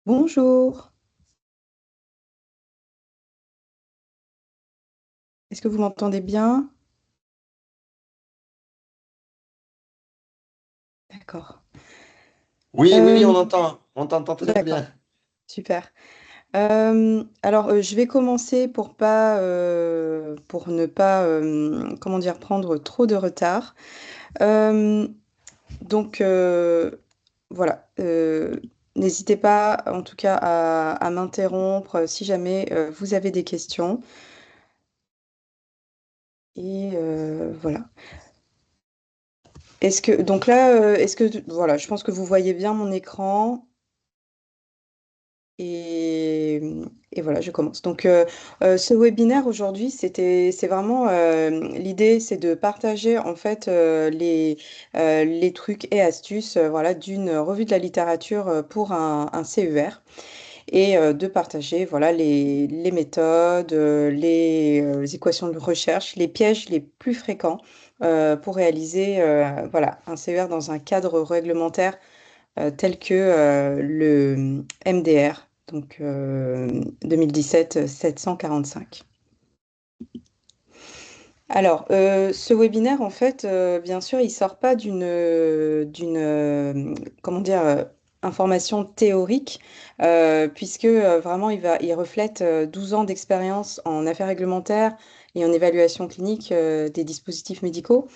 Bonjour, est-ce que vous m'entendez bien? D'accord. Oui, oui, oui, Euh, on t'entend très d'accord, bien. super. Je vais commencer pour ne pas, comment dire, prendre trop de retard. Euh, donc, voilà. N'hésitez pas, en tout cas, à m'interrompre si jamais vous avez des questions. Et voilà. Voilà, je pense que vous voyez bien mon écran. Et, et voilà, je commence. Ce webinaire aujourd'hui, c'est vraiment l'idée, c'est de partager en fait les trucs et astuces, voilà, d'une revue de la littérature pour un CER et de partager, voilà, les méthodes, les équations de recherche, les pièges les plus fréquents pour réaliser, voilà, un CER dans un cadre réglementaire tel que le MDR, donc 2017-745. Ce webinaire, en fait, bien sûr, il sort pas comment dire, information théorique, puisque vraiment, il reflète 12 ans d'expérience en affaires réglementaires et en évaluation clinique des dispositifs médicaux.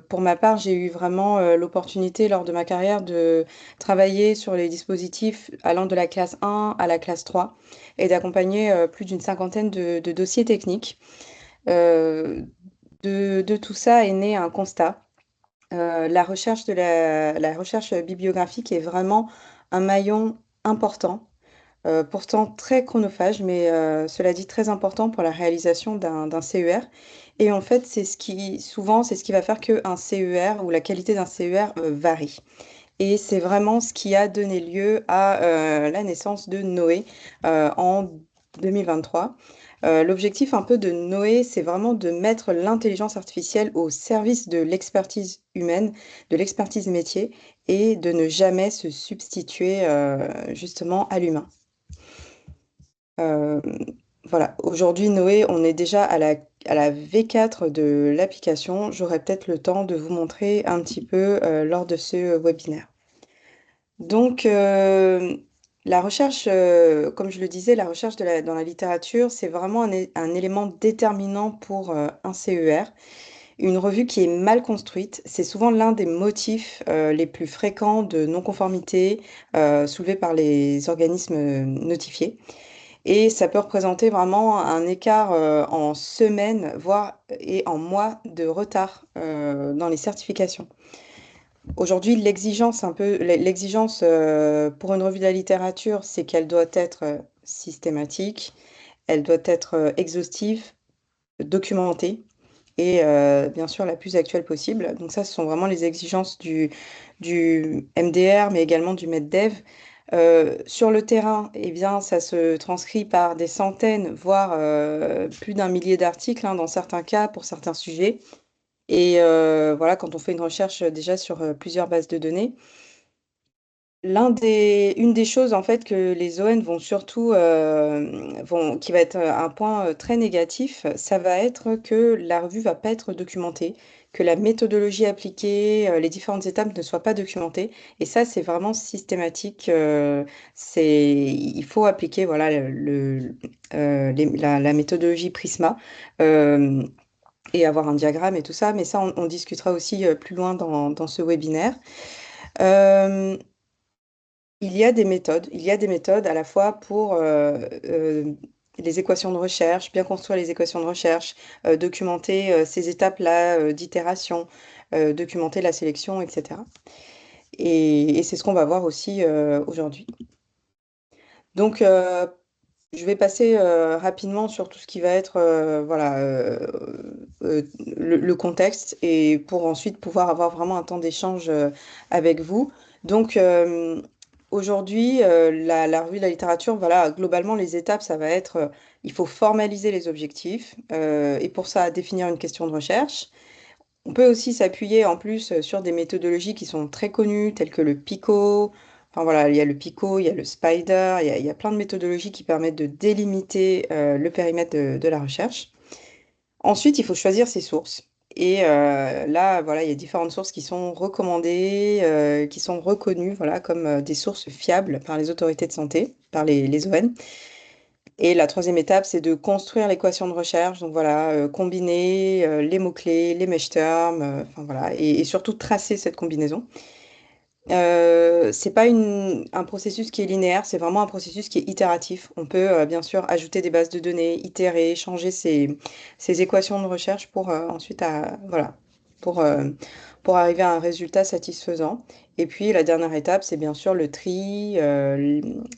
Pour ma part, j'ai eu vraiment l'opportunité lors de ma carrière de travailler sur les dispositifs allant de la classe 1 à la classe 3 et d'accompagner plus d'une cinquantaine de dossiers techniques. Euh, de tout ça est né un constat. La recherche bibliographique est vraiment un maillon important, pourtant très chronophage, mais cela dit très important pour la réalisation d'un CER. Et en fait, souvent, c'est ce qui va faire qu'un CER ou la qualité d'un CER varie. Et c'est vraiment ce qui a donné lieu à la naissance de Noé en 2023. L'objectif un peu de Noé, c'est vraiment de mettre l'intelligence artificielle au service de l'expertise humaine, de l'expertise métier, et de ne jamais se substituer justement à l'humain. Euh, voilà, aujourd'hui, Noé, on est déjà à la V4 de l'application. J'aurai peut-être le temps de vous montrer un petit peu lors de ce webinaire. Donc, la recherche, comme je le disais, la recherche dans la littérature, c'est vraiment un élément déterminant pour un CER. Une revue qui est mal construite, c'est souvent l'un des motifs les plus fréquents de non-conformité soulevés par les organismes notifiés. Et ça peut représenter vraiment un écart en semaines, voire et en mois de retard dans les certifications. Aujourd'hui, l'exigence pour une revue de la littérature, c'est qu'elle doit être systématique, elle doit être exhaustive, documentée et bien sûr la plus actuelle possible. Donc ça, ce sont vraiment les exigences du MDR, mais également du MedDev. Sur le terrain, eh bien, ça se transcrit par des centaines, voire plus d'un millier d'articles, hein, dans certains cas, pour certains sujets. Et voilà, quand on fait une recherche déjà sur plusieurs bases de données, une des choses en fait que les ON vont surtout, qui va être un point très négatif, ça va être que la revue va pas être documentée, que la méthodologie appliquée, les différentes étapes ne soient pas documentées. Et ça, c'est vraiment systématique. Il faut appliquer voilà, la méthodologie Prisma. euh, et avoir un diagramme et tout ça, mais ça, on discutera aussi plus loin dans ce webinaire. Euh, il y a des méthodes à la fois pour les équations de recherche, bien construire les équations de recherche, documenter ces étapes-là d'itération, documenter la sélection, etc. Et c'est ce qu'on va voir aussi aujourd'hui. Donc, je vais passer rapidement sur tout ce qui va être voilà, le contexte et pour ensuite pouvoir avoir vraiment un temps d'échange avec vous. Donc, aujourd'hui, la revue de la littérature, voilà, globalement, les étapes, ça va être, il faut formaliser les objectifs et pour ça, définir une question de recherche. On peut aussi s'appuyer en plus sur des méthodologies qui sont très connues, telles que le PICO Enfin voilà, il y a le PICO, il y a le SPIDER, il y a plein de méthodologies qui permettent de délimiter le périmètre de la recherche. Ensuite, il faut choisir ses sources. Et là, voilà, il y a différentes sources qui sont recommandées, qui sont reconnues, voilà, comme des sources fiables par les autorités de santé, par les ON. Et la troisième étape, c'est de construire l'équation de recherche. Donc voilà, combiner les mots-clés, les mèches-termes, enfin voilà, et surtout tracer cette combinaison. C'est pas un processus qui est linéaire, c'est vraiment un processus qui est itératif. On peut bien sûr ajouter des bases de données, itérer, changer ces équations de recherche pour ensuite voilà, pour, euh, pour arriver à un résultat satisfaisant. Et puis la dernière étape, c'est bien sûr le tri,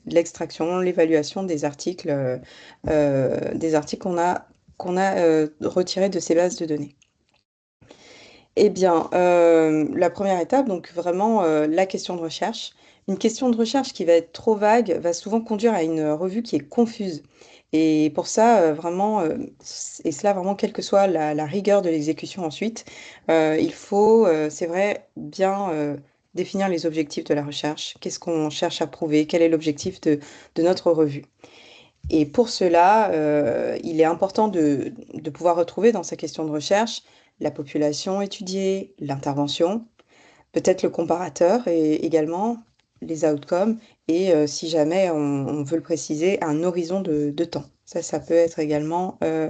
l'extraction, l'évaluation des articles qu'on a retirés de ces bases de données. Eh bien, la première étape, donc vraiment la question de recherche. Une question de recherche qui va être trop vague va souvent conduire à une revue qui est confuse. Et pour ça, vraiment, et cela vraiment quelle que soit la rigueur de l'exécution ensuite, il faut, c'est vrai, bien définir les objectifs de la recherche. Qu'est-ce qu'on cherche à prouver? Quel est l'objectif de notre revue? Et pour cela, il est important de pouvoir retrouver dans sa question de recherche la population étudiée, l'intervention, peut-être le comparateur et également les outcomes et si jamais on veut le préciser, un horizon de temps. Ça peut être également, euh,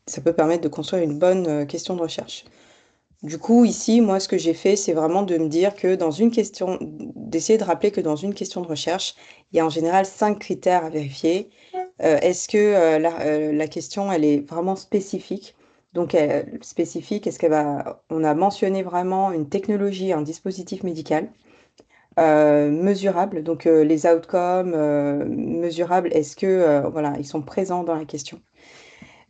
ça peut permettre de construire une bonne question de recherche. Du coup, ici, moi, ce que j'ai fait, c'est vraiment de me dire que dans une question, d'essayer de rappeler que dans une question de recherche, il y a en général 5 critères à vérifier. Est-ce que la question, elle est vraiment spécifique? Donc, spécifique, on a mentionné vraiment une technologie, un dispositif médical mesurable. Donc, les outcomes mesurables, est-ce que, voilà, ils sont présents dans la question?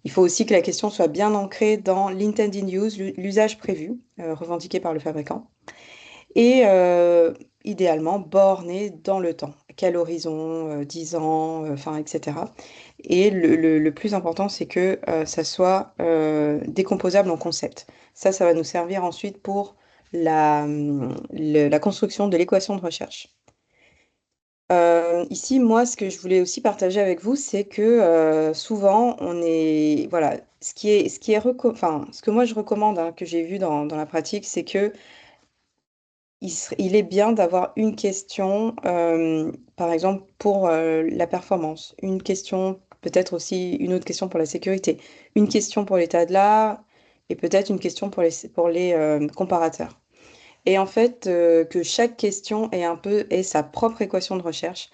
Il faut aussi que la question soit bien ancrée dans l'intended use, l'usage prévu, revendiqué par le fabricant, et idéalement bornée dans le temps. Quel horizon, 10 ans, enfin, etc. Et le plus important, c'est que ça soit décomposable en concept. Ça va nous servir ensuite pour la construction de l'équation de recherche. Ici, moi, ce que je voulais aussi partager avec vous, c'est que souvent, voilà, enfin, ce que moi je recommande, hein, que j'ai vu dans la pratique, c'est que il est bien d'avoir une question, par exemple, pour la performance, une question, peut-être aussi une autre question pour la sécurité, une question pour l'état de l'art et peut-être une question pour les comparateurs. Et en fait, que chaque question ait sa propre équation de recherche.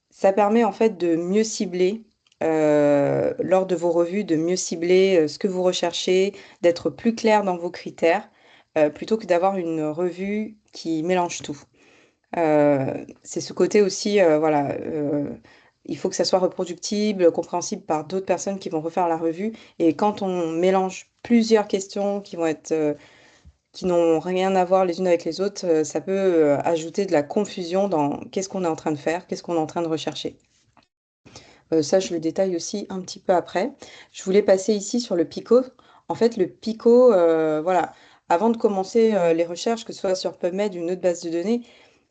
Ça permet en fait de mieux cibler, lors de vos revues, de mieux cibler ce que vous recherchez, d'être plus clair dans vos critères, plutôt que d'avoir une revue qui mélange tout. C'est ce côté aussi, voilà, il faut que ça soit reproductible, compréhensible par d'autres personnes qui vont refaire la revue. Et quand on mélange plusieurs questions qui n'ont rien à voir les unes avec les autres, ça peut ajouter de la confusion dans qu'est-ce qu'on est en train de faire, qu'est-ce qu'on est en train de rechercher. Ça, je le détaille aussi un petit peu après. Je voulais passer ici sur le PICO. En fait, le PICO, voilà, avant de commencer les recherches, que ce soit sur PubMed ou une autre base de données,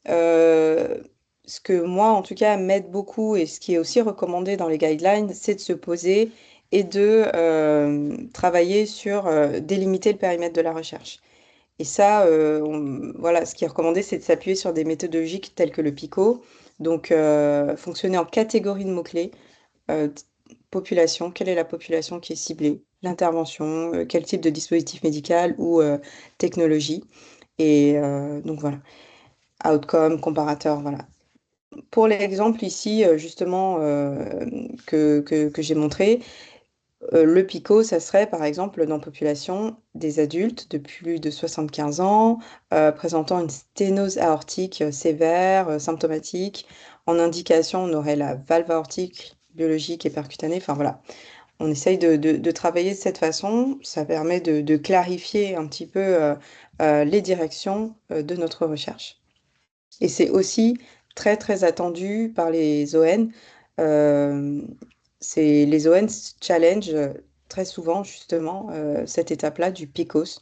euh, ce que moi, en tout cas, m'aide beaucoup et ce qui est aussi recommandé dans les guidelines, c'est de se poser et de travailler sur délimiter le périmètre de la recherche. Et ça, voilà, ce qui est recommandé, c'est de s'appuyer sur des méthodologies telles que le PICO, donc fonctionner en catégories de mots-clés. t- Population, quelle est la population qui est ciblée, l'intervention, quel type de dispositif médical ou technologie. Et donc voilà, outcome, comparateur, voilà. Pour l'exemple ici, justement, que j'ai montré, le PICO, ça serait par exemple dans population des adultes de plus de 75 ans, présentant une sténose aortique sévère, symptomatique. En indication, on aurait la valve aortique biologique et percutanée. Enfin voilà, on essaye de travailler de cette façon. Ça permet de clarifier un petit peu les directions de notre recherche. Et c'est aussi très, très attendu par les ON. Euh, les ON challenge très souvent justement cette étape-là du PICOS.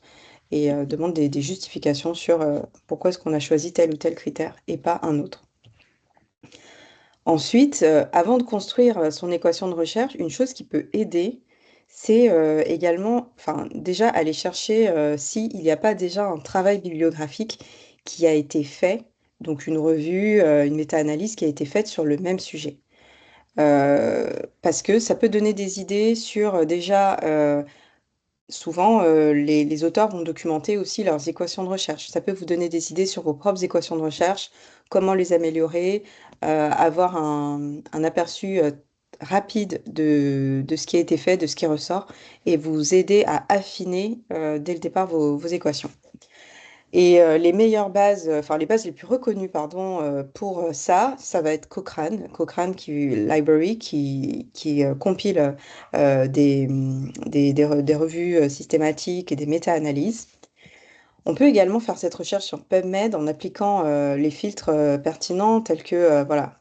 et demande des justifications sur pourquoi est-ce qu'on a choisi tel ou tel critère et pas un autre. Ensuite, avant de construire son équation de recherche, une chose qui peut aider, c'est également, enfin, déjà aller chercher s'il n'y a pas déjà un travail bibliographique qui a été fait, donc une revue, une méta-analyse qui a été faite sur le même sujet. Euh, Parce que ça peut donner des idées sur déjà souvent, les auteurs vont documenter aussi leurs équations de recherche. Ça peut vous donner des idées sur vos propres équations de recherche, comment les améliorer, avoir un aperçu rapide de ce qui a été fait, de ce qui ressort, et vous aider à affiner dès le départ vos équations. Et les meilleures bases, enfin les bases les plus reconnues, pardon, pour ça, ça va être Cochrane, Library, qui compile des revues systématiques et des méta-analyses. On peut également faire cette recherche sur PubMed en appliquant les filtres pertinents tels que voilà,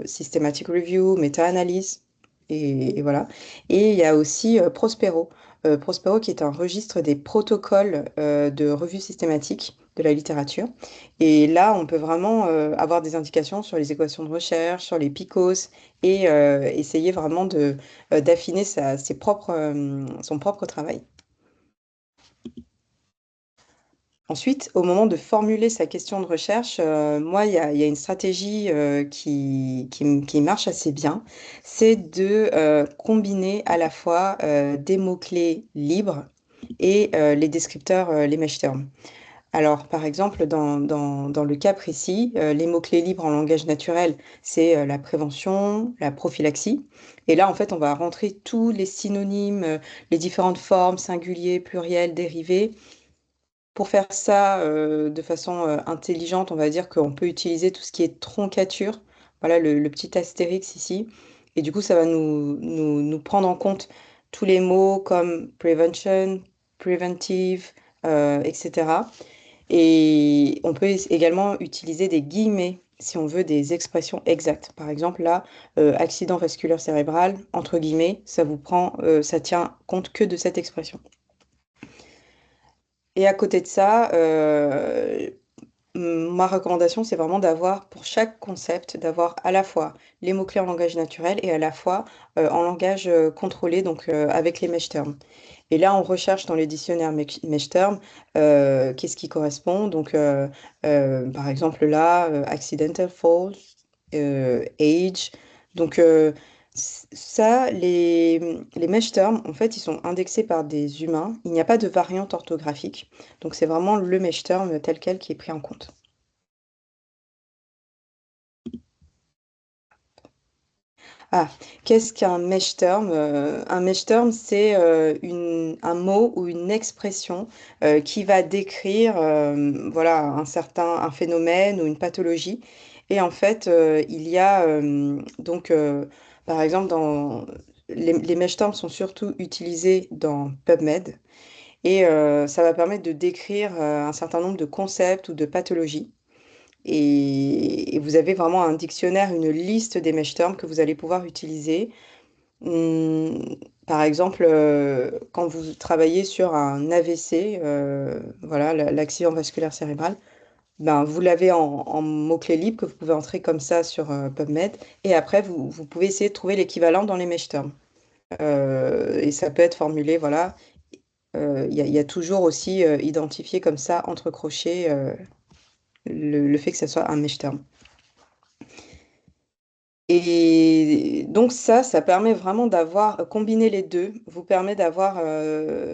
Systematic Review, méta-analyse, et voilà. Et il y a aussi Prospero. Prospero qui est un registre des protocoles de revues systématiques de la littérature. Et là, on peut vraiment avoir des indications sur les équations de recherche, sur les PICOS, et essayer vraiment d'affiner son propre travail. Ensuite, au moment de formuler sa question de recherche, moi, il y a une stratégie qui marche assez bien. C'est de combiner à la fois des mots-clés libres et les descripteurs, les mesh terms. Alors, par exemple, dans le cas précis, les mots-clés libres en langage naturel, c'est la prévention, la prophylaxie. Et là, en fait, on va rentrer tous les synonymes, les différentes formes, singuliers, pluriels, dérivés. Pour faire ça de façon intelligente, on va dire qu'on peut utiliser tout ce qui est troncature. Voilà le petit astérix ici. Et du coup, ça va nous prendre en compte tous les mots comme prevention, preventive, etc. Et on peut également utiliser des guillemets si on veut des expressions exactes. Par exemple, là, accident vasculaire cérébral, entre guillemets, ça tient compte que de cette expression. Et à côté de ça, ma recommandation, c'est vraiment d'avoir, pour chaque concept, d'avoir à la fois les mots-clés en langage naturel et à la fois en langage contrôlé, donc avec les mesh terms. Et là, on recherche dans les dictionnaires mesh terms qu'est-ce qui correspond. Donc, par exemple, là, accidental fall, age. Donc, ça, les mesh terms, en fait, ils sont indexés par des humains. Il n'y a pas de variante orthographique. Donc, c'est vraiment le mesh term tel quel qui est pris en compte. Ah, qu'est-ce qu'un mesh term? Un mesh term, c'est un mot ou une expression qui va décrire voilà, un phénomène ou une pathologie. Et en fait, il y a par exemple, les mesh terms sont surtout utilisés dans PubMed et ça va permettre de décrire un certain nombre de concepts ou de pathologies. Et vous avez vraiment un dictionnaire, une liste des mesh terms que vous allez pouvoir utiliser. Par exemple, quand vous travaillez sur un AVC, voilà, l'accident vasculaire cérébral, ben, vous l'avez en mots-clés libres que vous pouvez entrer comme ça sur PubMed. Et après, vous pouvez essayer de trouver l'équivalent dans les mesh terms. Et ça peut être formulé, voilà. Il y a toujours aussi identifié comme ça, entre crochets, le fait que ce soit un mesh term. Et donc ça permet vraiment d'avoir, combiner les deux, vous permet d'avoir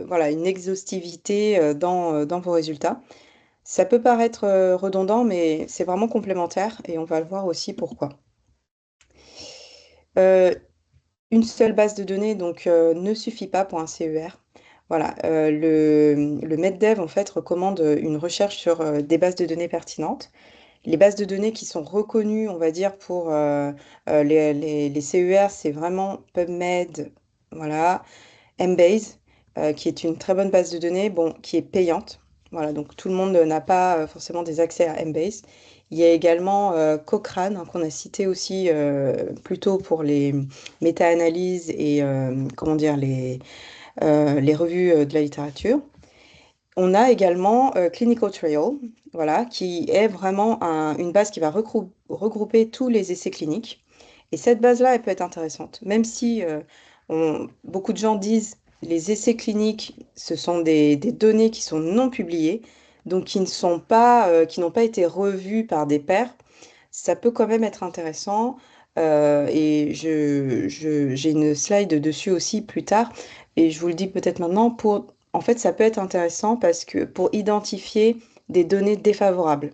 voilà, une exhaustivité dans vos résultats. Ça peut paraître redondant, mais c'est vraiment complémentaire et on va le voir aussi pourquoi. Euh, une seule base de données donc ne suffit pas pour un CER. Voilà, le MedDev en fait recommande une recherche sur des bases de données pertinentes. Les bases de données qui sont reconnues, on va dire, pour les CER, c'est vraiment PubMed, voilà, Embase, qui est une très bonne base de données, bon, qui est payante. Voilà, donc tout le monde n'a pas forcément des accès à Embase. Il y a également Cochrane, hein, qu'on a cité aussi plutôt pour les méta-analyses et comment dire, les revues de la littérature. On a également Clinical Trial, voilà, qui est vraiment une base qui va regrouper tous les essais cliniques. Et cette base-là, elle peut être intéressante, même si beaucoup de gens disent les essais cliniques, ce sont des données qui sont non publiées, donc qui n'ont pas été revues par des pairs. Ça peut quand même être intéressant. Et j'ai une slide dessus aussi plus tard. Et je vous le dis peut-être maintenant, en fait, ça peut être intéressant parce que pour identifier des données défavorables.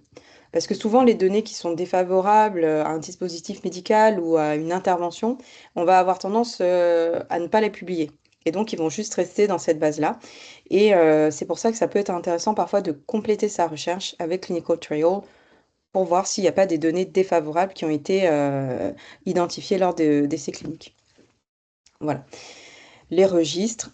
Parce que souvent, les données qui sont défavorables à un dispositif médical ou à une intervention, on va avoir tendance à ne pas les publier. Et donc, ils vont juste rester dans cette base-là. Et c'est pour ça que ça peut être intéressant parfois de compléter sa recherche avec Clinical Trial pour voir s'il n'y a pas des données défavorables qui ont été identifiées lors d'essais cliniques. Voilà. Les registres.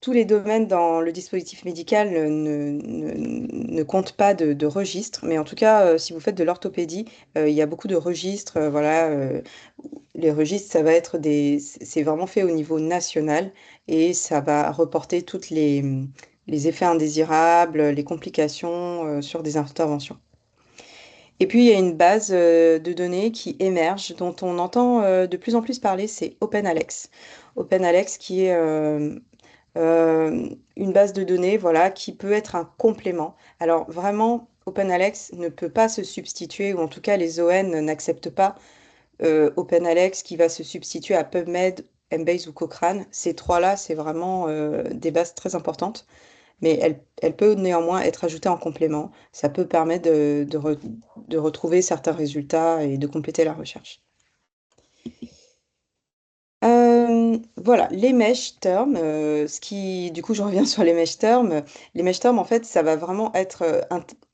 Tous les domaines dans le dispositif médical ne comptent pas de registres, mais en tout cas, si vous faites de l'orthopédie, il y a beaucoup de registres. Voilà, les registres, ça va être c'est vraiment fait au niveau national et ça va reporter toutes les effets indésirables, les complications sur des interventions. Et puis, il y a une base de données qui émerge, dont on entend de plus en plus parler, c'est OpenAlex. OpenAlex qui est une base de données, voilà, qui peut être un complément. Alors vraiment, OpenAlex ne peut pas se substituer, ou en tout cas les ON n'acceptent pas OpenAlex qui va se substituer à PubMed, Embase ou Cochrane. Ces trois-là, c'est vraiment des bases très importantes, mais elle peut néanmoins être ajoutée en complément. Ça peut permettre de retrouver certains résultats et de compléter la recherche. Voilà, les mesh terms, du coup, je reviens sur les mesh terms. Les mesh terms, en fait, ça va vraiment être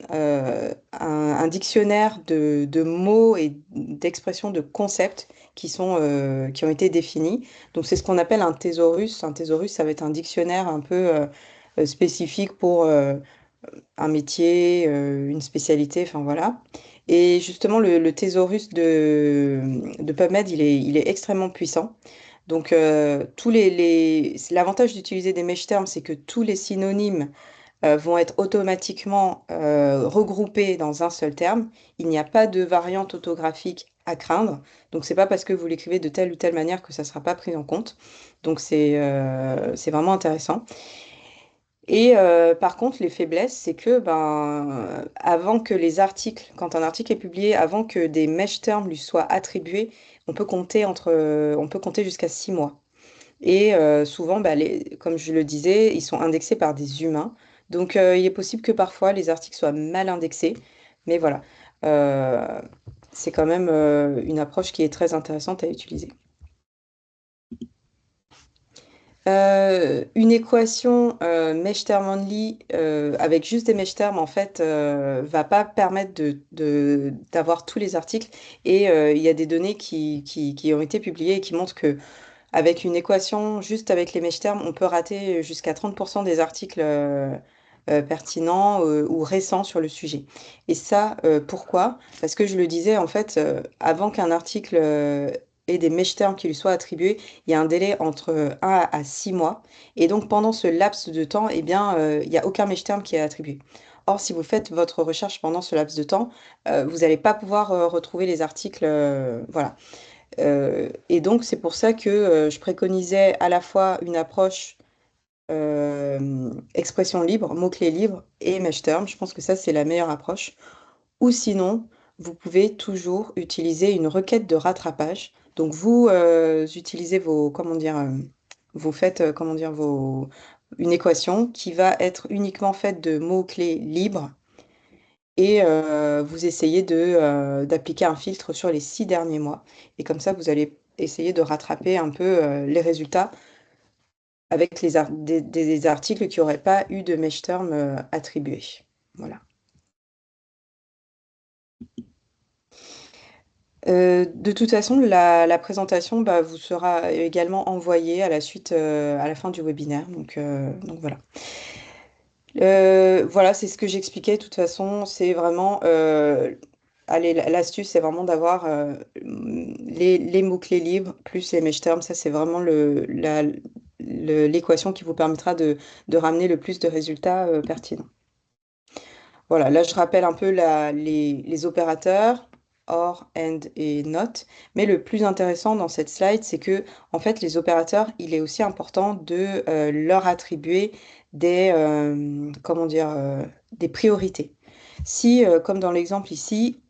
un dictionnaire de mots et d'expressions, de concepts qui ont été définis. Donc, c'est ce qu'on appelle un thésaurus. Un thésaurus, ça va être un dictionnaire un peu spécifique pour un métier, une spécialité, enfin voilà. Et justement, le thésaurus de PubMed, il est extrêmement puissant. Donc, l'avantage d'utiliser des mesh terms, c'est que tous les synonymes vont être automatiquement regroupés dans un seul terme. Il n'y a pas de variante orthographique à craindre. Donc, c'est pas parce que vous l'écrivez de telle ou telle manière que ça ne sera pas pris en compte. Donc, c'est vraiment intéressant. Et par contre, les faiblesses, c'est que avant que quand un article est publié, avant que des mesh terms lui soient attribués, on peut compter jusqu'à 6 mois. Et souvent, comme je le disais, ils sont indexés par des humains. Donc, il est possible que parfois les articles soient mal indexés. Mais voilà, Euh, c'est quand même une approche qui est très intéressante à utiliser. Une équation mesh term only avec juste des mesh terms en fait va pas permettre d'avoir tous les articles et il y a des données qui ont été publiées et qui montrent que avec une équation juste avec les mesh terms on peut rater jusqu'à 30% des articles pertinents ou récents sur le sujet. Et ça, pourquoi? Parce que je le disais en fait avant qu'un article ait des mesh terms qui lui soient attribués, il y a un délai entre 1 à 6 mois. Et donc, pendant ce laps de temps, eh bien, il n'y a aucun mesh term qui est attribué. Or, si vous faites votre recherche pendant ce laps de temps, vous n'allez pas pouvoir retrouver les articles. Voilà. Et donc, c'est pour ça que je préconisais à la fois une approche expression libre, mots-clés libres et mesh term. Je pense que ça, c'est la meilleure approche. Ou sinon, vous pouvez toujours utiliser une requête de rattrapage. Donc vous utilisez comment dire, vous faites, comment dire, une équation qui va être uniquement faite de mots-clés libres et vous essayez d'appliquer un filtre sur les 6 derniers mois. Et comme ça, vous allez essayer de rattraper un peu les résultats avec des articles qui n'auraient pas eu de mesh term attribués. Voilà. De toute façon, la présentation vous sera également envoyée à la suite, à la fin du webinaire. Donc voilà. Voilà, c'est ce que j'expliquais. De toute façon, c'est vraiment, allez, l'astuce, c'est vraiment d'avoir les mots-clés libres plus les mesh terms. Ça, c'est vraiment l'équation qui vous permettra de ramener le plus de résultats pertinents. Voilà, là je rappelle un peu les opérateurs, OR, AND et NOT, mais le plus intéressant dans cette slide, c'est que en fait les opérateurs, il est aussi important de leur attribuer comment dire, des priorités. Si, comme dans l'exemple ici,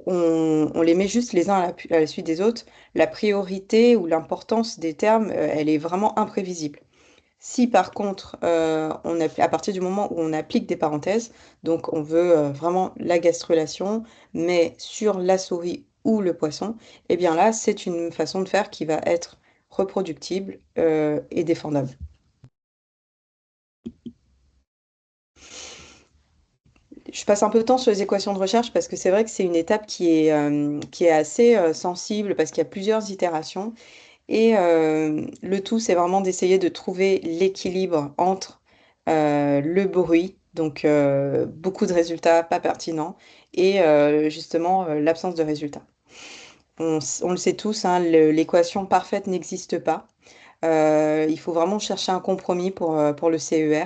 on les met juste les uns à la suite des autres, la priorité ou l'importance des termes, elle est vraiment imprévisible. Si par contre, à partir du moment où on applique des parenthèses, donc on veut vraiment la gastrulation, mais sur la souris ou le poisson, eh bien là, c'est une façon de faire qui va être reproductible et défendable. Je passe un peu de temps sur les équations de recherche parce que c'est vrai que c'est une étape qui est assez sensible parce qu'il y a plusieurs itérations. Et le tout, c'est vraiment d'essayer de trouver l'équilibre entre le bruit, donc beaucoup de résultats pas pertinents, et justement l'absence de résultats. On le sait tous, hein, l'équation parfaite n'existe pas. Il faut vraiment chercher un compromis pour le CER.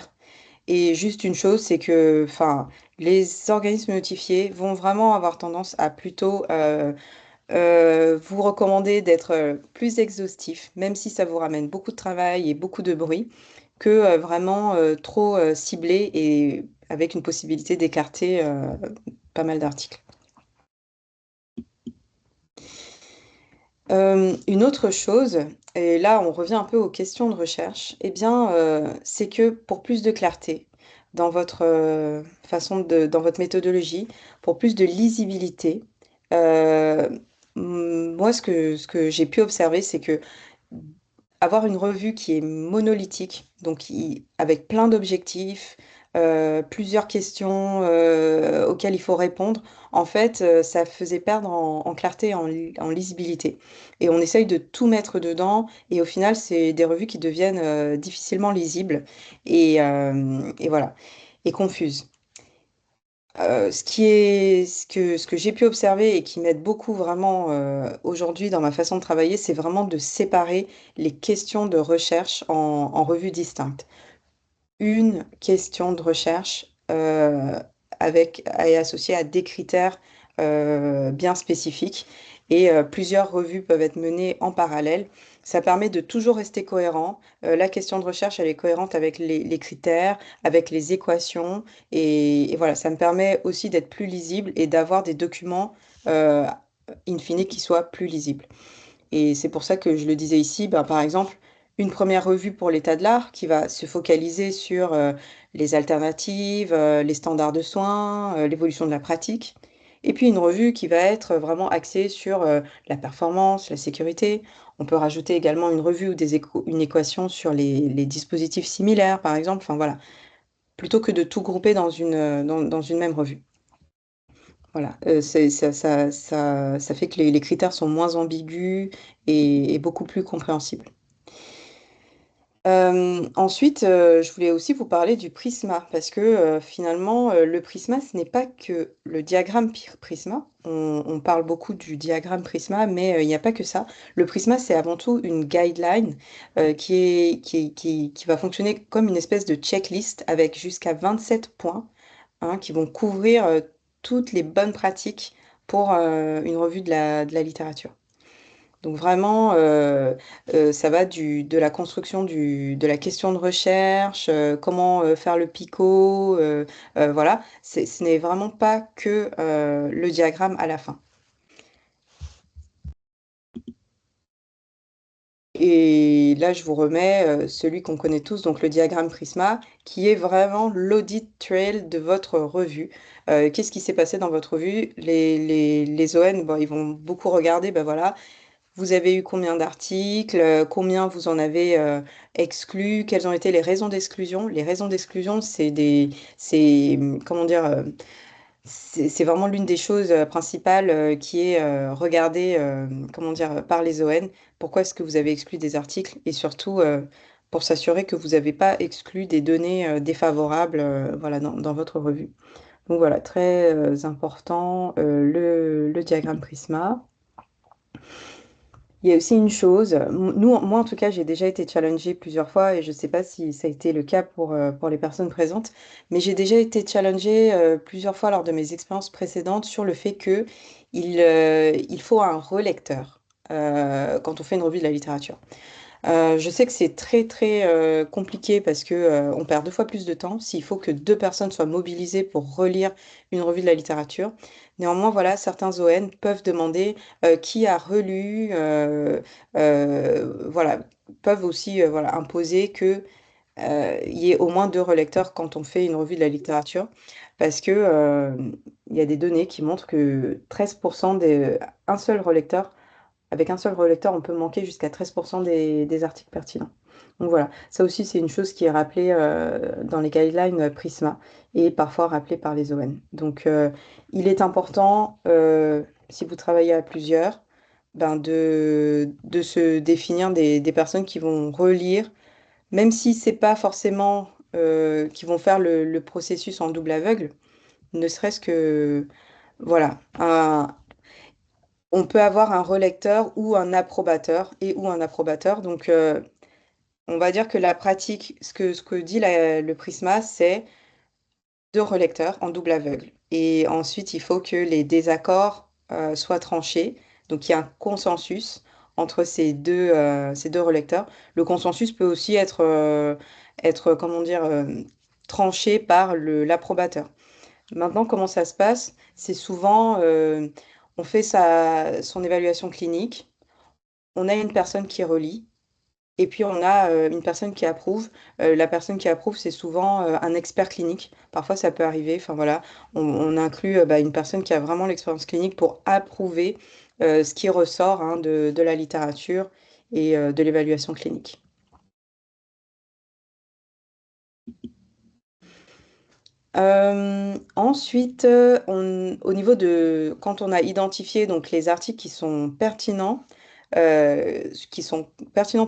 Et juste une chose, c'est que enfin, les organismes notifiés vont vraiment avoir tendance à plutôt vous recommander d'être plus exhaustif, même si ça vous ramène beaucoup de travail et beaucoup de bruit, que vraiment trop ciblé et avec une possibilité d'écarter pas mal d'articles. Une autre chose, et là on revient un peu aux questions de recherche, eh bien c'est que pour plus de clarté dans votre dans votre méthodologie, pour plus de lisibilité, euh, moi ce que j'ai pu observer, c'est que avoir une revue qui est monolithique, donc avec plein d'objectifs, plusieurs questions auxquelles il faut répondre, en fait, ça faisait perdre en clarté et en lisibilité. Et on essaye de tout mettre dedans, et au final, c'est des revues qui deviennent difficilement lisibles et voilà, et confuses. Ce que j'ai pu observer et qui m'aide beaucoup vraiment aujourd'hui dans ma façon de travailler, c'est vraiment de séparer les questions de recherche en revues distinctes. Une question de recherche est associée à des critères bien spécifiques et plusieurs revues peuvent être menées en parallèle. Ça permet de toujours rester cohérent. La question de recherche, elle est cohérente avec les critères, avec les équations et voilà, ça me permet aussi d'être plus lisible et d'avoir des documents euh, in fine qui soient plus lisibles. Et c'est pour ça que je le disais ici, ben, par exemple, une première revue pour l'état de l'art qui va se focaliser sur les alternatives, les standards de soins, l'évolution de la pratique. Et puis une revue qui va être vraiment axée sur la performance, la sécurité. On peut rajouter également une revue ou une équation sur les dispositifs similaires, par exemple. Enfin voilà, plutôt que de tout grouper dans une même revue. Voilà, ça fait que les critères sont moins ambigus et beaucoup plus compréhensibles. Ensuite, je voulais aussi vous parler du prisma, parce que finalement, le prisma, ce n'est pas que le diagramme prisma. On parle beaucoup du diagramme prisma, mais il n'y a pas que ça. Le prisma, c'est avant tout une guideline qui va fonctionner comme une espèce de checklist avec jusqu'à 27 points hein, qui vont couvrir toutes les bonnes pratiques pour une revue de la littérature. Donc vraiment, ça va de la construction de la question de recherche, comment faire le PICO, voilà. Ce n'est vraiment pas que le diagramme à la fin. Et là, je vous remets celui qu'on connaît tous, donc le diagramme Prisma, qui est vraiment l'audit trail de votre revue. Qu'est-ce qui s'est passé dans votre revue? Les ON, bon, ils vont beaucoup regarder, ben voilà, vous avez eu combien d'articles, combien vous en avez exclus, quelles ont été les raisons d'exclusion. Les raisons d'exclusion, comment dire, c'est vraiment l'une des choses principales qui est regardée, comment dire, par les ON. Pourquoi est-ce que vous avez exclu des articles et surtout pour s'assurer que vous n'avez pas exclu des données défavorables, voilà, dans votre revue. Donc voilà, très important le diagramme Prisma. Il y a aussi une chose, moi en tout cas, j'ai déjà été challengée plusieurs fois et je ne sais pas si ça a été le cas pour les personnes présentes, mais j'ai déjà été challengée plusieurs fois lors de mes expériences précédentes sur le fait que il faut un relecteur quand on fait une revue de la littérature. Je sais que c'est très très compliqué parce que on perd deux fois plus de temps s'il faut que deux personnes soient mobilisées pour relire une revue de la littérature. Néanmoins, voilà, certains ON peuvent demander qui a relu, voilà, peuvent aussi voilà, imposer que il y ait au moins deux relecteurs quand on fait une revue de la littérature parce que il y a des données qui montrent que 13% un seul relecteur avec un seul relecteur, on peut manquer jusqu'à 13% des articles pertinents. Donc voilà, ça aussi c'est une chose qui est rappelée dans les guidelines Prisma et parfois rappelée par les ON. Donc il est important, si vous travaillez à plusieurs, ben, de se définir des personnes qui vont relire, même si c'est pas forcément qui vont faire le processus en double aveugle, ne serait-ce que voilà, on peut avoir un relecteur ou un approbateur et ou un approbateur. Donc, on va dire que la pratique, ce que dit le Prisma, c'est deux relecteurs en double aveugle. Et ensuite, il faut que les désaccords soient tranchés. Donc, il y a un consensus entre ces deux relecteurs. Le consensus peut aussi être comment dire, tranché par l'approbateur. Maintenant, comment ça se passe? C'est souvent, on fait son évaluation clinique, on a une personne qui relie, et puis on a une personne qui approuve. La personne qui approuve, c'est souvent un expert clinique. Parfois, ça peut arriver. Enfin voilà, on inclut bah, une personne qui a vraiment l'expérience clinique pour approuver ce qui ressort hein, de la littérature et de l'évaluation clinique. Ensuite, au niveau de quand on a identifié donc les articles qui sont pertinents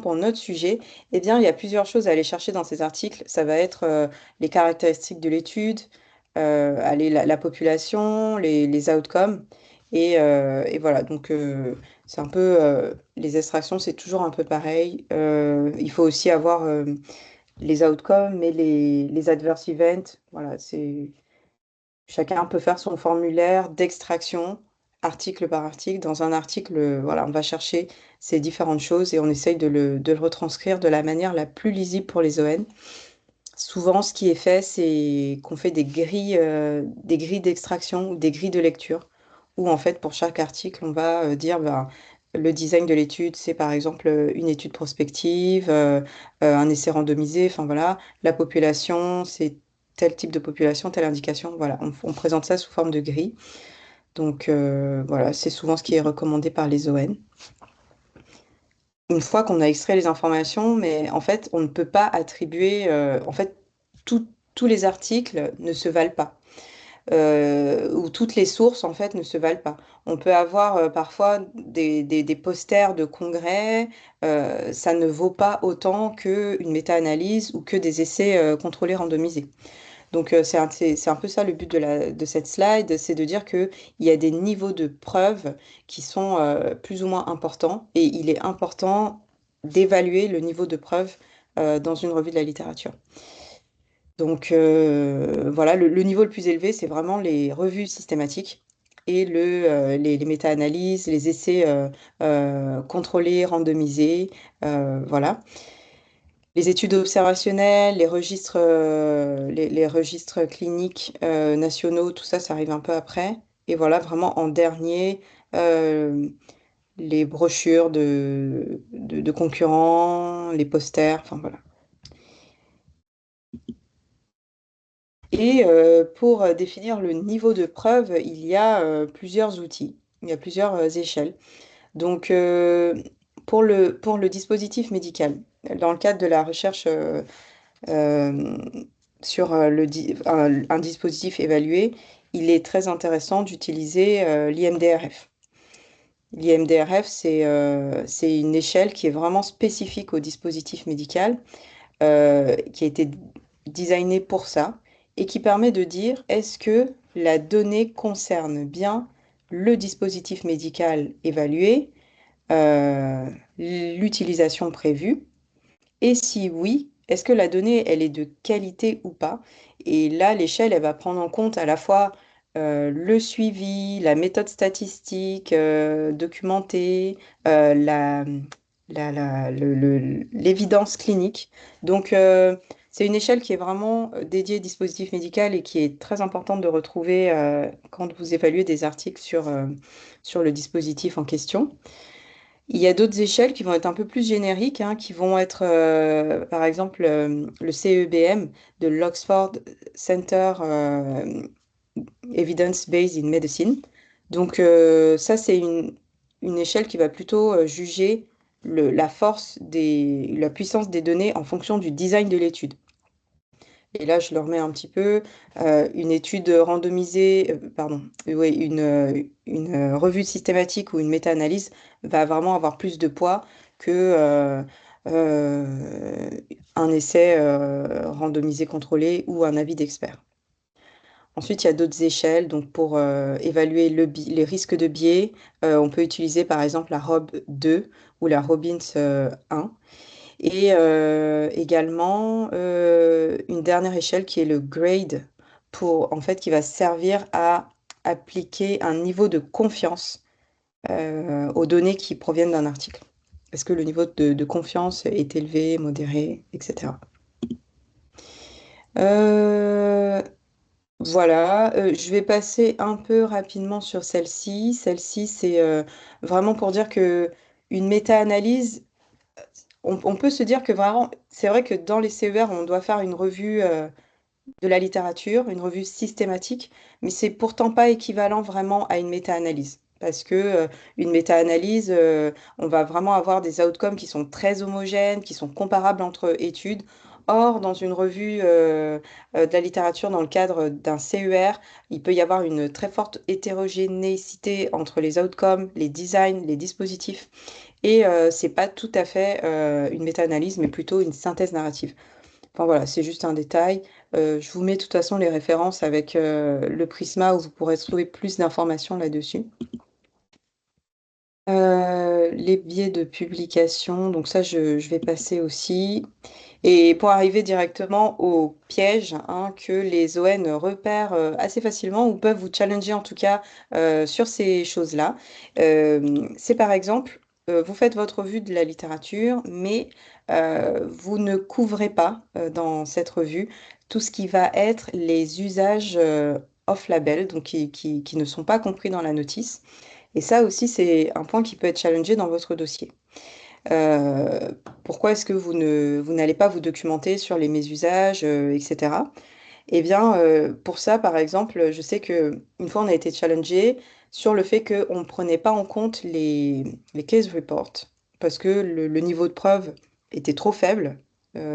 pour notre sujet, eh bien, il y a plusieurs choses à aller chercher dans ces articles. Ça va être les caractéristiques de l'étude, la population, les outcomes, et voilà. Donc, c'est un peu les extractions, c'est toujours un peu pareil. Il faut aussi avoir les outcomes et les adverse events. Voilà, chacun peut faire son formulaire d'extraction, article par article. Dans un article, voilà, on va chercher ces différentes choses et on essaye de le retranscrire de la manière la plus lisible pour les ON. Souvent, ce qui est fait, c'est qu'on fait des grilles d'extraction ou des grilles de lecture, où en fait, pour chaque article, on va dire ben, le design de l'étude, c'est par exemple une étude prospective, un essai randomisé, enfin voilà, la population, c'est tel type de population, telle indication, voilà, on présente ça sous forme de grille. Donc voilà, c'est souvent ce qui est recommandé par les ON. Une fois qu'on a extrait les informations, mais en fait, on ne peut pas attribuer, en fait, tous les articles ne se valent pas, ou toutes les sources, en fait, ne se valent pas. On peut avoir parfois des posters de congrès, ça ne vaut pas autant qu'une méta-analyse ou que des essais contrôlés randomisés. Donc, c'est un peu ça le but de cette slide, c'est de dire qu'il y a des niveaux de preuves qui sont plus ou moins importants et il est important d'évaluer le niveau de preuve dans une revue de la littérature. Donc, voilà, le niveau le plus élevé, c'est vraiment les revues systématiques et les méta-analyses, les essais contrôlés, randomisés, voilà. Les études observationnelles, les registres cliniques nationaux, tout ça, ça arrive un peu après. Et voilà, vraiment en dernier, euh, les brochures de concurrents, les posters, enfin voilà. Et pour définir le niveau de preuve, il y a plusieurs outils, il y a plusieurs échelles. Donc, pour le dispositif médical, dans le cadre de la recherche euh, sur un dispositif évalué, il est très intéressant d'utiliser l'IMDRF. L'IMDRF, c'est une échelle qui est vraiment spécifique au dispositif médical, qui a été designée pour ça, et qui permet de dire est-ce que la donnée concerne bien le dispositif médical évalué, euh, l'utilisation prévue? Et si oui, est-ce que la donnée, elle est de qualité ou pas? Et là, l'échelle, elle va prendre en compte à la fois le suivi, la méthode statistique documentée, l'évidence clinique. Donc, c'est une échelle qui est vraiment dédiée au dispositif médical et qui est très importante de retrouver quand vous évaluez des articles sur le dispositif en question. Il y a d'autres échelles qui vont être un peu plus génériques, hein, qui vont être, par exemple, le CEBM de l'Oxford Center Evidence-Based in Medicine. Donc, ça, c'est une échelle qui va plutôt juger la force la puissance des données en fonction du design de l'étude. Et là, je le remets un petit peu. Une étude randomisée, pardon, oui, une revue systématique ou une méta-analyse va vraiment avoir plus de poids que euh, un essai randomisé contrôlé ou un avis d'expert. Ensuite, il y a d'autres échelles. Donc, pour évaluer les risques de biais, on peut utiliser par exemple la ROB 2 ou la Robbins 1. Et également une dernière échelle qui est le grade en fait, qui va servir à appliquer un niveau de confiance aux données qui proviennent d'un article. Est-ce que le niveau de confiance est élevé, modéré, etc. Euh, voilà, je vais passer un peu rapidement sur celle-ci. Celle-ci, c'est vraiment pour dire que une méta-analyse, on peut se dire que vraiment, c'est vrai que dans les CER, on doit faire une revue de la littérature, une revue systématique, mais c'est pourtant pas équivalent vraiment à une méta-analyse. Parce que une méta-analyse, on va vraiment avoir des outcomes qui sont très homogènes, qui sont comparables entre études. Or, dans une revue de la littérature dans le cadre d'un CER, il peut y avoir une très forte hétérogénéité entre les outcomes, les designs, les dispositifs. Et c'est pas tout à fait une méta-analyse, mais plutôt une synthèse narrative. Enfin voilà, c'est juste un détail. Je vous mets de toute façon les références avec le Prisma où vous pourrez trouver plus d'informations là-dessus. Les biais de publication, donc ça je vais passer aussi. Et pour arriver directement au piège hein, que les ON repèrent assez facilement ou peuvent vous challenger en tout cas sur ces choses-là, c'est par exemple, vous faites votre revue de la littérature, mais vous ne couvrez pas dans cette revue tout ce qui va être les usages off-label, donc qui ne sont pas compris dans la notice. Et ça aussi, c'est un point qui peut être challengé dans votre dossier. Euh, Pourquoi est-ce que vous n'allez pas vous documenter sur les mésusages, etc. Eh bien, pour ça, par exemple, je sais que une fois, on a été challengé sur le fait qu'on ne prenait pas en compte les case reports parce que le niveau de preuve était trop faible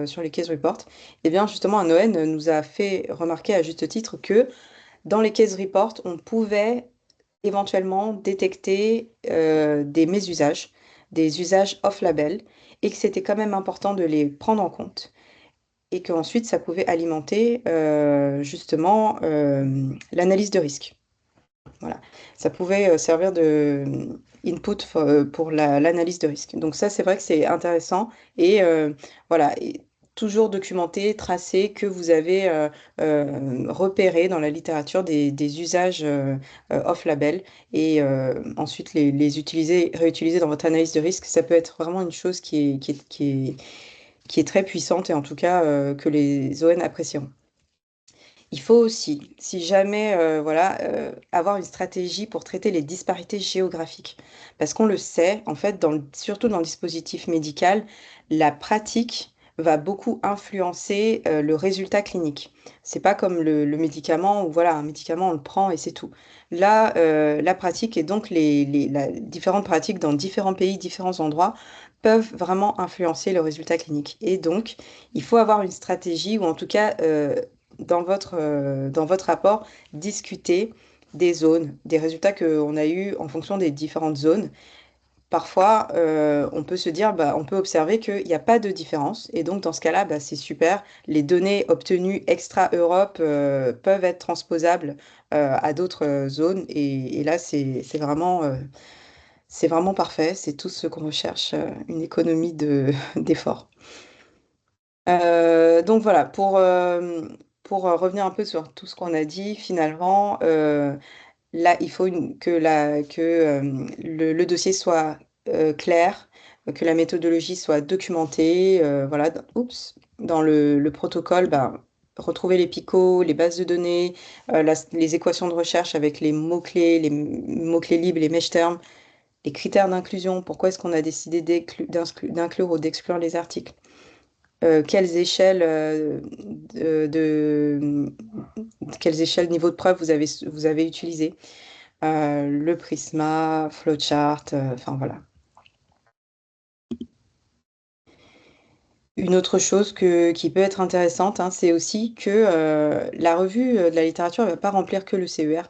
sur les case reports. Eh bien, justement, un ON nous a fait remarquer à juste titre que dans les case reports, on pouvait éventuellement détecter des mésusages, des usages off-label, et que c'était quand même important de les prendre en compte, et qu'ensuite ça pouvait alimenter justement l'analyse de risque. Voilà. Ça pouvait servir de input pour l'analyse de risque. Donc ça, c'est vrai que c'est intéressant et voilà. Et toujours documenter, tracer que vous avez repéré dans la littérature des usages off-label et ensuite les utiliser, réutiliser dans votre analyse de risque. Ça peut être vraiment une chose qui est très puissante et en tout cas que les ON apprécieront. Il faut aussi, si jamais, voilà, avoir une stratégie pour traiter les disparités géographiques. Parce qu'on le sait, en fait, surtout dans le dispositif médical, la pratique va beaucoup influencer le résultat clinique. C'est pas comme le médicament où, voilà, un médicament, on le prend et c'est tout. Là, la pratique et donc différentes pratiques dans différents pays, différents endroits peuvent vraiment influencer le résultat clinique. Et donc, il faut avoir une stratégie ou en tout cas dans votre rapport, discuter des zones, des résultats qu'on a eus en fonction des différentes zones. Parfois, on peut se dire, bah, on peut observer qu'il n'y a pas de différence. Et donc, dans ce cas-là, bah, c'est super. Les données obtenues extra-Europe peuvent être transposables à d'autres zones. Et là, c'est vraiment c'est vraiment parfait, c'est tout ce qu'on recherche, une économie d'efforts. Donc voilà, pour revenir un peu sur tout ce qu'on a dit, finalement, là, il faut que le dossier soit clair, que la méthodologie soit documentée. Voilà, dans le protocole, ben, retrouver les picots, les bases de données, les équations de recherche avec les mots-clés, les mots-clés libres, les mèches termes, les critères d'inclusion. Pourquoi est-ce qu'on a décidé d'inclure ou d'exclure les articles? Quelles échelles quelles échelles niveau de preuve vous avez utilisé? Le Prisma, flowchart, enfin voilà. Une autre chose qui peut être intéressante, hein, c'est aussi que la revue de la littérature ne va pas remplir que le CER,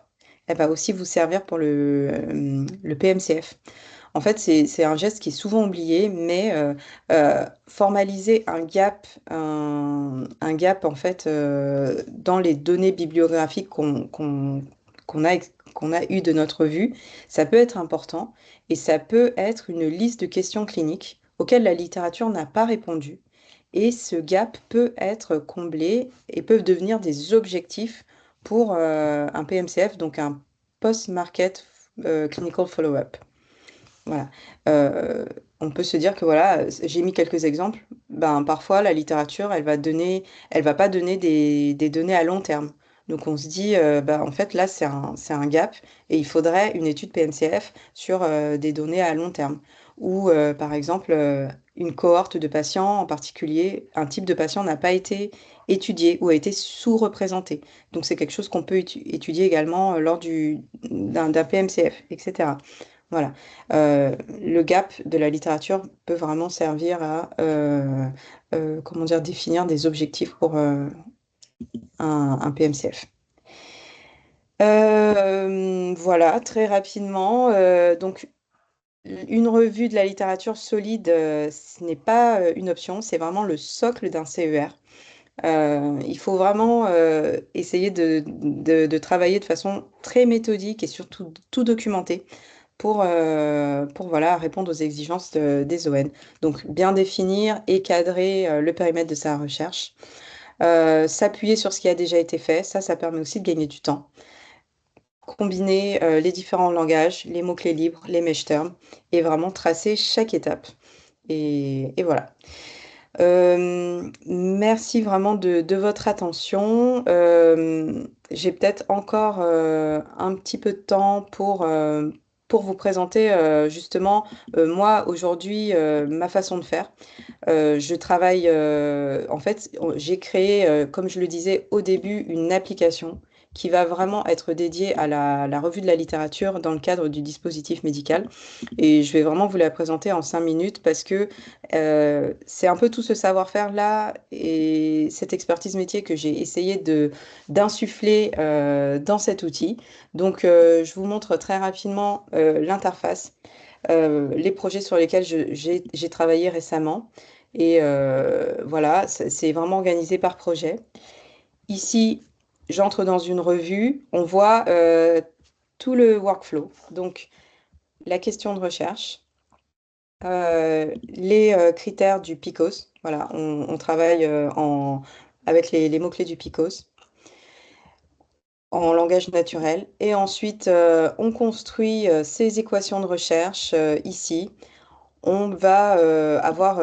elle va aussi vous servir pour le PMCF. En fait, c'est un geste qui est souvent oublié, mais formaliser un gap en fait dans les données bibliographiques qu'on a eu de notre vue, ça peut être important et ça peut être une liste de questions cliniques auxquelles la littérature n'a pas répondu. Et ce gap peut être comblé et peuvent devenir des objectifs pour un PMCF, donc un post-market clinical follow-up. Voilà. Euh, on peut se dire que voilà, j'ai mis quelques exemples. Ben, parfois, la littérature, elle va pas donner des données à long terme. Donc, on se dit, ben, en fait, là, c'est un gap et il faudrait une étude PNCF sur des données à long terme. Ou, par exemple, une cohorte de patients en particulier, un type de patient n'a pas été étudié ou a été sous-représenté. Donc, c'est quelque chose qu'on peut étudier également lors d'un PMCF, etc. Voilà. Le gap de la littérature peut vraiment servir à comment dire, définir des objectifs pour un PMCF. Voilà, très rapidement. Donc, une revue de la littérature solide, ce n'est pas une option, c'est vraiment le socle d'un CER. Il faut vraiment essayer de travailler de façon très méthodique et surtout tout documenter pour voilà, répondre aux exigences des ON. Donc, bien définir et cadrer le périmètre de sa recherche. S'appuyer sur ce qui a déjà été fait, ça permet aussi de gagner du temps. Combiner les différents langages, les mots-clés libres, les mèches termes, et vraiment tracer chaque étape. Et voilà. Merci vraiment de votre attention. J'ai peut-être encore un petit peu de temps pour vous présenter justement, moi, aujourd'hui, ma façon de faire. Je travaille, en fait, j'ai créé, comme je le disais au début, une application qui va vraiment être dédiée à la revue de la littérature dans le cadre du dispositif médical. Et je vais vraiment vous la présenter en 5 minutes parce que c'est un peu tout ce savoir-faire-là et cette expertise métier que j'ai essayé d'insuffler dans cet outil. Donc, je vous montre très rapidement l'interface, les projets sur lesquels j'ai travaillé récemment. Et voilà, c'est vraiment organisé par projet. Ici, j'entre dans une revue, on voit tout le workflow. Donc, la question de recherche, les critères du PICOS. Voilà, on travaille avec les mots-clés du PICOS en langage naturel. Et ensuite, on construit ces équations de recherche ici. On va avoir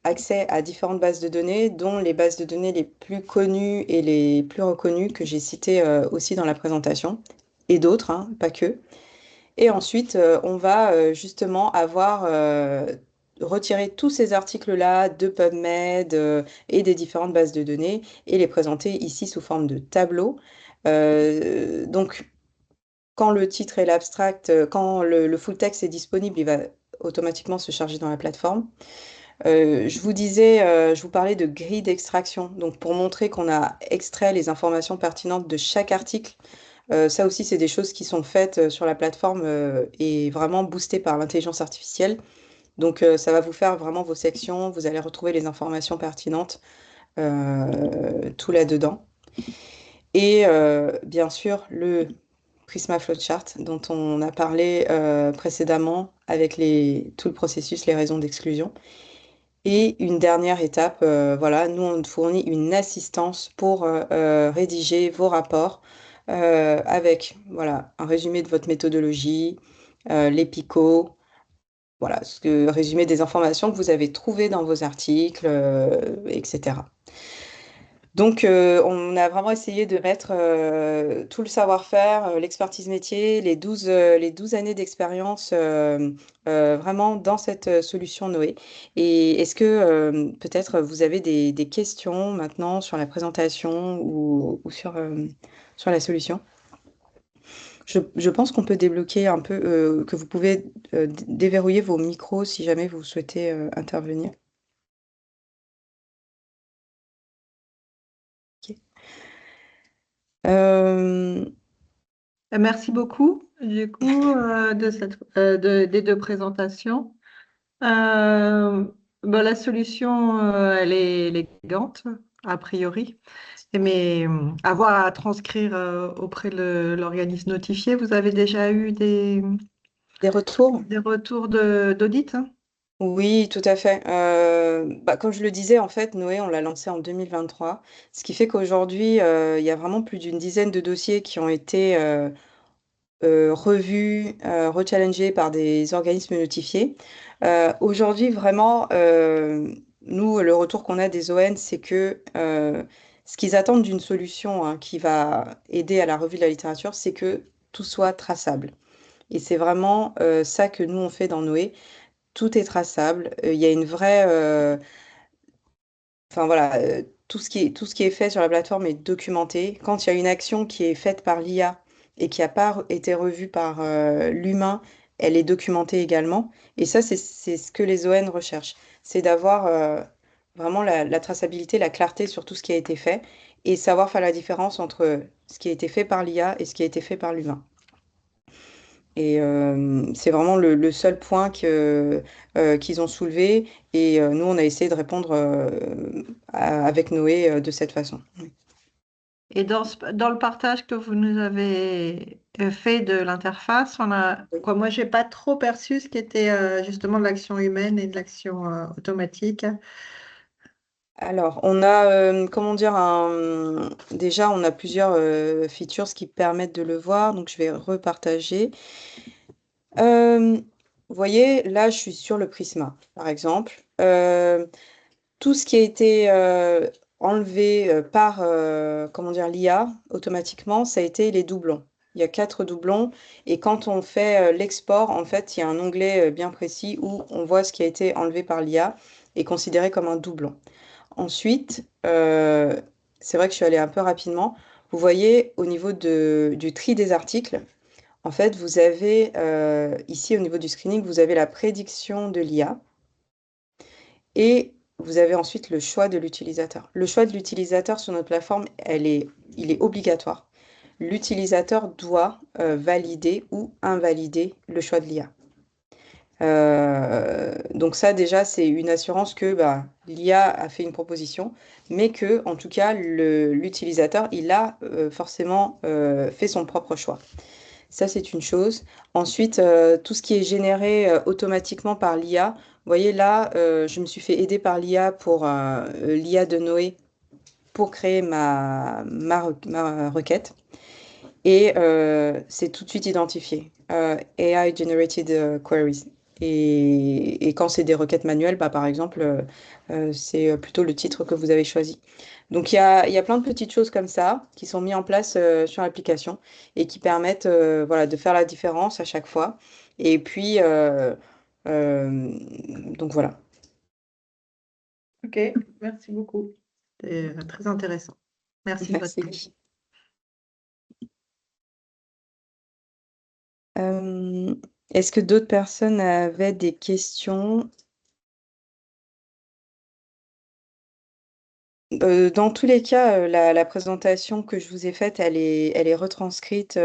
accès à différentes bases de données, dont les bases de données les plus connues et les plus reconnues que j'ai citées aussi dans la présentation, et d'autres, hein, pas que. Et ensuite, on va justement avoir retiré tous ces articles-là de PubMed et des différentes bases de données et les présenter ici sous forme de tableau. Donc, quand le titre et l'abstract, quand le full text est disponible, il va automatiquement se charger dans la plateforme. Je vous parlais de grille d'extraction. Donc, pour montrer qu'on a extrait les informations pertinentes de chaque article, ça aussi, c'est des choses qui sont faites sur la plateforme et vraiment boostées par l'intelligence artificielle. Donc, ça va vous faire vraiment vos sections. Vous allez retrouver les informations pertinentes tout là-dedans. Et bien sûr, le Prisma Flowchart dont on a parlé précédemment avec tout le processus, les raisons d'exclusion. Et une dernière étape, voilà, nous, on fournit une assistance pour rédiger vos rapports avec voilà, un résumé de votre méthodologie, les picots, voilà, résumé des informations que vous avez trouvées dans vos articles, etc. Donc, on a vraiment essayé de mettre tout le savoir-faire, l'expertise métier, les 12 années d'expérience vraiment dans cette solution Noé. Et est-ce que peut-être vous avez des questions maintenant sur la présentation ou sur la solution? Je pense qu'on peut débloquer un peu, que vous pouvez déverrouiller vos micros si jamais vous souhaitez intervenir. Ok. Euh, Merci beaucoup, du coup, des deux présentations. La solution, elle est élégante, a priori, mais avoir à transcrire auprès de l'organisme notifié, vous avez déjà eu des retours? des retours d'audit, hein? Oui, tout à fait. Comme je le disais, en fait, Noé, on l'a lancé en 2023, ce qui fait qu'aujourd'hui, il y a vraiment plus d'une dizaine de dossiers qui ont été revus, rechallengés par des organismes notifiés. Aujourd'hui, vraiment, nous, le retour qu'on a des ON, c'est que ce qu'ils attendent d'une solution hein, qui va aider à la revue de la littérature, c'est que tout soit traçable. Et c'est vraiment ça que nous, on fait dans Noé. Tout est traçable. Il y a une vraie... Enfin voilà, tout ce qui est fait sur la plateforme est documenté. Quand il y a une action qui est faite par l'IA et qui n'a pas été revue par l'humain, elle est documentée également. Et ça, c'est ce que les ON recherchent. C'est d'avoir vraiment la traçabilité, la clarté sur tout ce qui a été fait et savoir faire la différence entre ce qui a été fait par l'IA et ce qui a été fait par l'humain. Et c'est vraiment le seul point qu'ils ont soulevé. Et nous, on a essayé de répondre avec Noé de cette façon. Oui. Et dans le partage que vous nous avez fait de l'interface, moi, j'ai pas trop perçu ce qui était justement de l'action humaine et de l'action automatique. Alors, on a, comment dire, déjà, on a plusieurs features qui permettent de le voir. Donc, je vais repartager. Vous voyez, là, je suis sur le Prisma, par exemple. Tout ce qui a été enlevé par comment dire, l'IA automatiquement, ça a été les doublons. Il y a 4 doublons et quand on fait l'export, en fait, il y a un onglet bien précis où on voit ce qui a été enlevé par l'IA et considéré comme un doublon. Ensuite, c'est vrai que je suis allée un peu rapidement. Vous voyez au niveau du tri des articles, en fait, vous avez ici au niveau du screening, vous avez la prédiction de l'IA. Et vous avez ensuite le choix de l'utilisateur. Le choix de l'utilisateur sur notre plateforme, il est obligatoire. L'utilisateur doit valider ou invalider le choix de l'IA. Donc ça, déjà, c'est une assurance que bah, l'IA a fait une proposition, mais que, en tout cas, l'utilisateur, il a forcément fait son propre choix. Ça, c'est une chose. Ensuite, tout ce qui est généré automatiquement par l'IA. Vous voyez là, je me suis fait aider par l'IA pour l'IA de Noé pour créer ma requête. Et c'est tout de suite identifié. AI Generated Queries. Et quand c'est des requêtes manuelles, bah, par exemple, c'est plutôt le titre que vous avez choisi. Donc il y a plein de petites choses comme ça qui sont mises en place sur l'application et qui permettent voilà, de faire la différence à chaque fois. Et puis, euh, donc voilà. Ok, merci beaucoup. C'était très intéressant. Merci de votre temps. Merci. Euh, Est-ce que d'autres personnes avaient des questions? Dans tous les cas, la présentation que je vous ai faite, elle est retranscrite,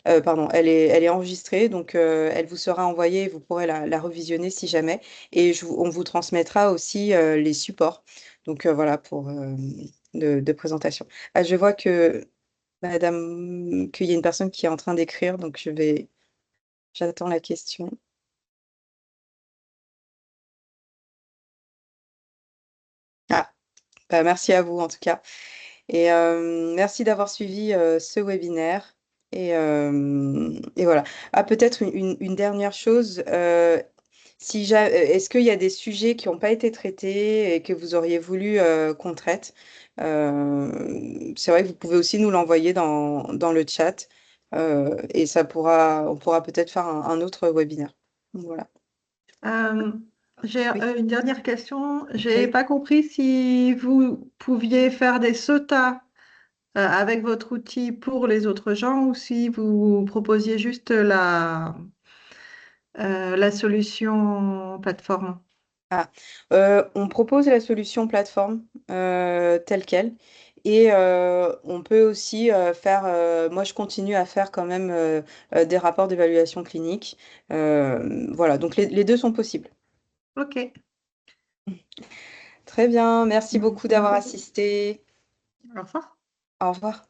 pardon, elle est enregistrée, donc elle vous sera envoyée, vous pourrez la revisionner si jamais, et on vous transmettra aussi les supports, donc voilà pour de présentation. Ah, je vois que Madame, qu'il y a une personne qui est en train d'écrire, donc j'attends la question. Ah, bah, merci à vous en tout cas. Et merci d'avoir suivi ce webinaire. Et voilà. Ah, peut-être une dernière chose. Est-ce qu'il y a des sujets qui n'ont pas été traités et que vous auriez voulu qu'on traite? C'est vrai que vous pouvez aussi nous l'envoyer dans le chat et on pourra peut-être faire un autre webinaire. Voilà. Euh, j'ai Oui. une dernière question. J'ai Oui. pas compris si vous pouviez faire des SOTA avec votre outil pour les autres gens ou si vous proposiez juste la solution plateforme. Ah, on propose la solution plateforme telle quelle et on peut aussi faire, moi je continue à faire quand même des rapports d'évaluation clinique. Voilà, donc les deux sont possibles. Ok. Très bien, merci beaucoup Merci. d'avoir assisté. Au revoir. Au revoir.